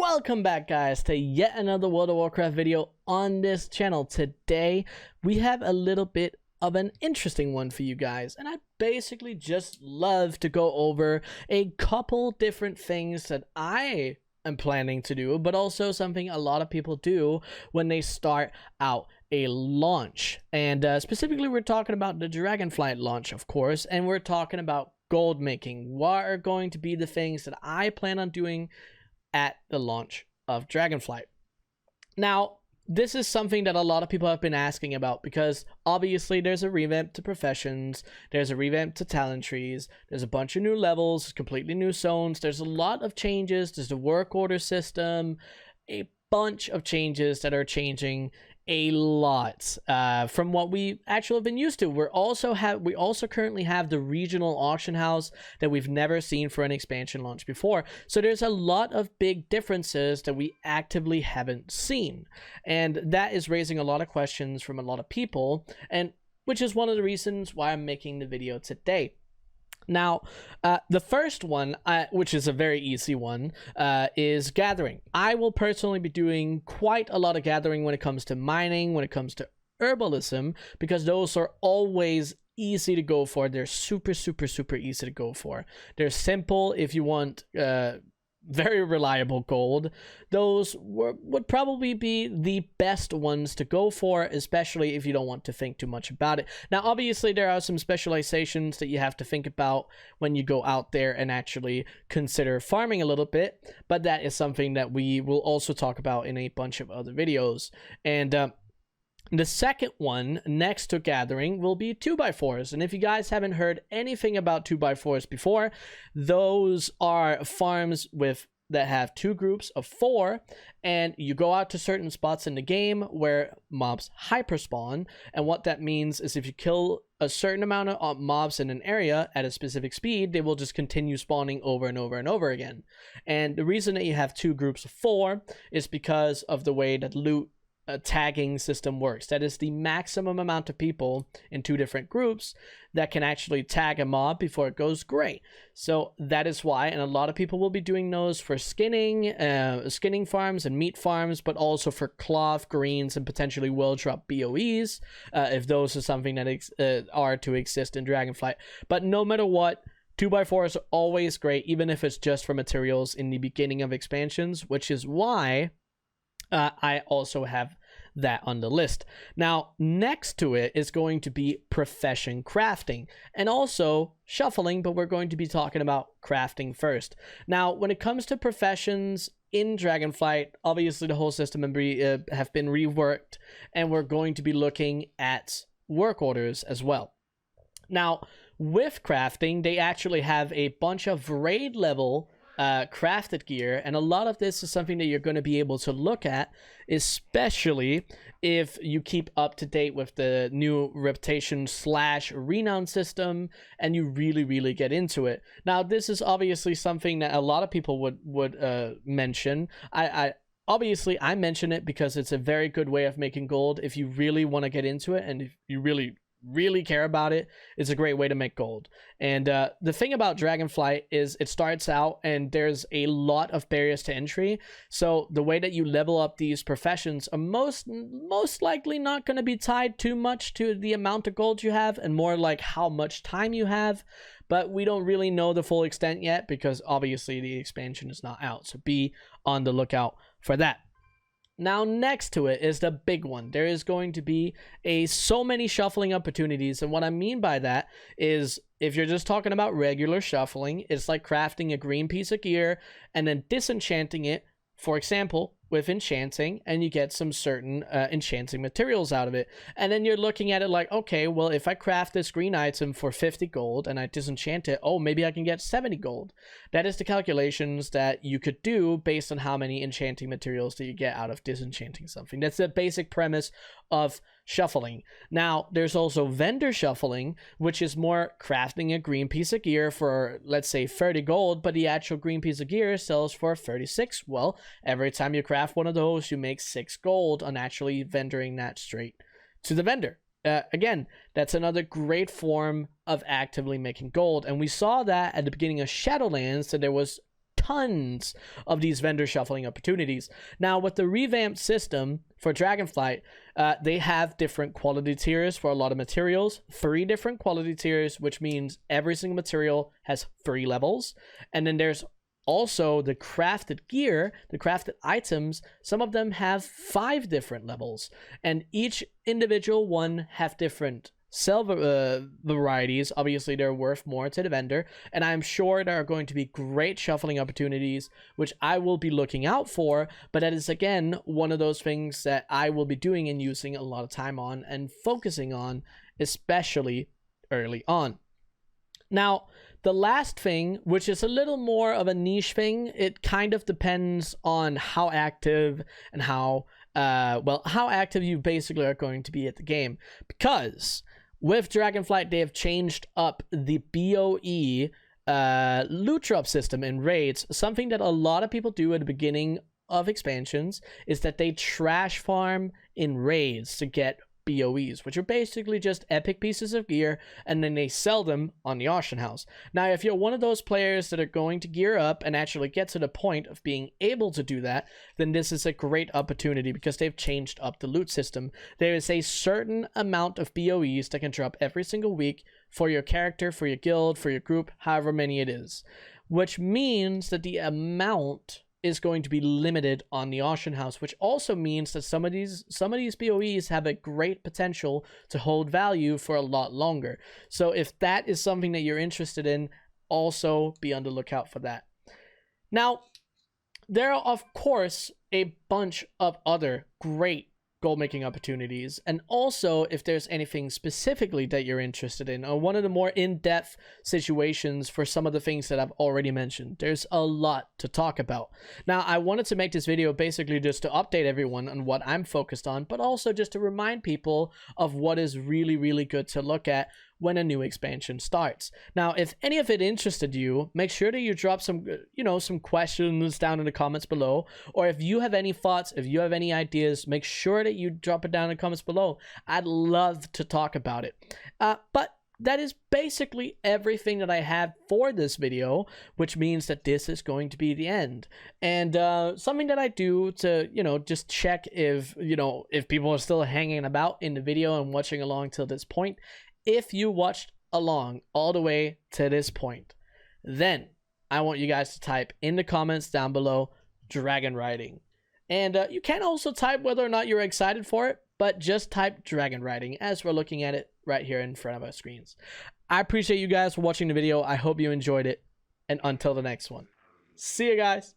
Welcome back, guys, to yet another World of Warcraft video on this channel. Today we have a little bit of an interesting one for you guys, and I basically just love to go over a couple different things that I am planning to do, but also something a lot of people do when they start out a launch. And specifically we're talking about the Dragonflight launch, of course, and we're talking about gold making. What are going to be the things that I plan on doing at the launch of Dragonflight? Now, this is something that a lot of people have been asking about, because obviously there's a revamp to professions, there's a revamp to talent trees, there's a bunch of new levels, completely new zones, there's a lot of changes, there's the work order system, a bunch of changes that are changing a lot from what we actually have been used to. We also currently have the regional auction house that we've never seen for an expansion launch before. So there's a lot of big differences that we actively haven't seen, and that is raising a lot of questions from a lot of people, and which is one of the reasons why I'm making the video today. Now, the first one, which is a very easy one, is gathering. I will personally be doing quite a lot of gathering when it comes to mining, when it comes to herbalism, because those are always easy to go for. They're super easy to go for. They're simple if you want very reliable gold. Those would probably be the best ones to go for, especially if you don't want to think too much about it. Now, obviously, there are some specializations that you have to think about when you go out there and actually consider farming a little bit, but that is something that we will also talk about in a bunch of other videos. And the second one next to gathering will be 2x4s. And if you guys haven't heard anything about 2x4s before, those are farms that have two groups of 4, and you go out to certain spots in the game where mobs hyperspawn. And what that means is if you kill a certain amount of mobs in an area at a specific speed, they will just continue spawning over and over and over again. And the reason that you have two groups of 4 is because of the way that loot tagging system works. That is the maximum amount of people in two different groups that can actually tag a mob before it goes gray. So that is why, and a lot of people will be doing those for skinning farms and meat farms, but also for cloth, greens, and potentially will drop BOEs if those are something that are to exist in Dragonflight. But no matter what, 2x4s are always great, even if it's just for materials in the beginning of expansions, which is why I also have that on the list. Now, next to it is going to be profession crafting and also shuffling, but we're going to be talking about crafting first. Now, when it comes to professions in Dragonflight, obviously the whole system have been reworked, and we're going to be looking at work orders as well. Now, with crafting, they actually have a bunch of raid level crafted gear, and a lot of this is something that you're going to be able to look at, especially if you keep up to date with the new reputation / renown system and you really get into it. Now, this is obviously something that a lot of people would mention. I obviously mention it because it's a very good way of making gold. If you really want to get into it, and if you really care about it, it's a great way to make gold. And the thing about Dragonflight is it starts out and there's a lot of barriers to entry. So the way that you level up these professions are most likely not going to be tied too much to the amount of gold you have, and more like how much time you have. But we don't really know the full extent yet, because obviously the expansion is not out. So be on the lookout for that. Now, next to it is the big one. There is going to be so many shuffling opportunities, and what I mean by that is if you're just talking about regular shuffling, it's like crafting a green piece of gear and then disenchanting it, for example, with enchanting, and you get some certain enchanting materials out of it. And then you're looking at it like, okay, well, if I craft this green item for 50 gold and I disenchant it, oh, maybe I can get 70 gold. That is the calculations that you could do based on how many enchanting materials that you get out of disenchanting something. That's the basic premise of shuffling. Now, there's also vendor shuffling, which is more crafting a green piece of gear for, let's say, 30 gold, but the actual green piece of gear sells for 36. Well, every time you craft one of those, you make 6 gold on actually vendoring that straight to the vendor. Again, that's another great form of actively making gold, and we saw that at the beginning of Shadowlands, that there was tons of these vendor shuffling opportunities. Now, with the revamped system for Dragonflight, they have different quality tiers for a lot of materials. 3 different quality tiers, which means every single material has 3 levels. And then there's also the crafted gear, the crafted items. Some of them have 5 different levels, and each individual one have different sell varieties. Obviously, they're worth more to the vendor, and I'm sure there are going to be great shuffling opportunities, which I will be looking out for. But that is, again, one of those things that I will be doing and using a lot of time on and focusing on, especially early on. Now, the last thing, which is a little more of a niche thing, it kind of depends on how active and how active you basically are going to be at the game. Because with Dragonflight, they have changed up the BOE loot drop system in raids. Something that a lot of people do at the beginning of expansions is that they trash farm in raids to get BOEs, which are basically just epic pieces of gear, and then they sell them on the auction house. Now, if you're one of those players that are going to gear up and actually get to the point of being able to do that, then this is a great opportunity because they've changed up the loot system. There is a certain amount of BOEs that can drop every single week for your character, for your guild, for your group, however many it is, which means that the amount is going to be limited on the auction house, which also means that some of these BOEs have a great potential to hold value for a lot longer. So if that is something that you're interested in, also be on the lookout for that. Now, there are, of course, a bunch of other great gold making opportunities, and also if there's anything specifically that you're interested in, or one of the more in-depth situations for some of the things that I've already mentioned, there's a lot to talk about. Now, I wanted to make this video basically just to update everyone on what I'm focused on, but also just to remind people of what is really, really good to look at when a new expansion starts. Now, if any of it interested you, make sure that you drop some, some questions down in the comments below. Or if you have any thoughts, if you have any ideas, make sure that you drop it down in the comments below. I'd love to talk about it. But that is basically everything that I have for this video, which means that this is going to be the end. And something that I do to, just check if people are still hanging about in the video and watching along till this point. If you watched along all the way to this point, then I want you guys to type in the comments down below, dragon riding. And you can also type whether or not you're excited for it, but just type dragon riding as we're looking at it right here in front of our screens. I appreciate you guys for watching the video. I hope you enjoyed it. And until the next one, see you guys.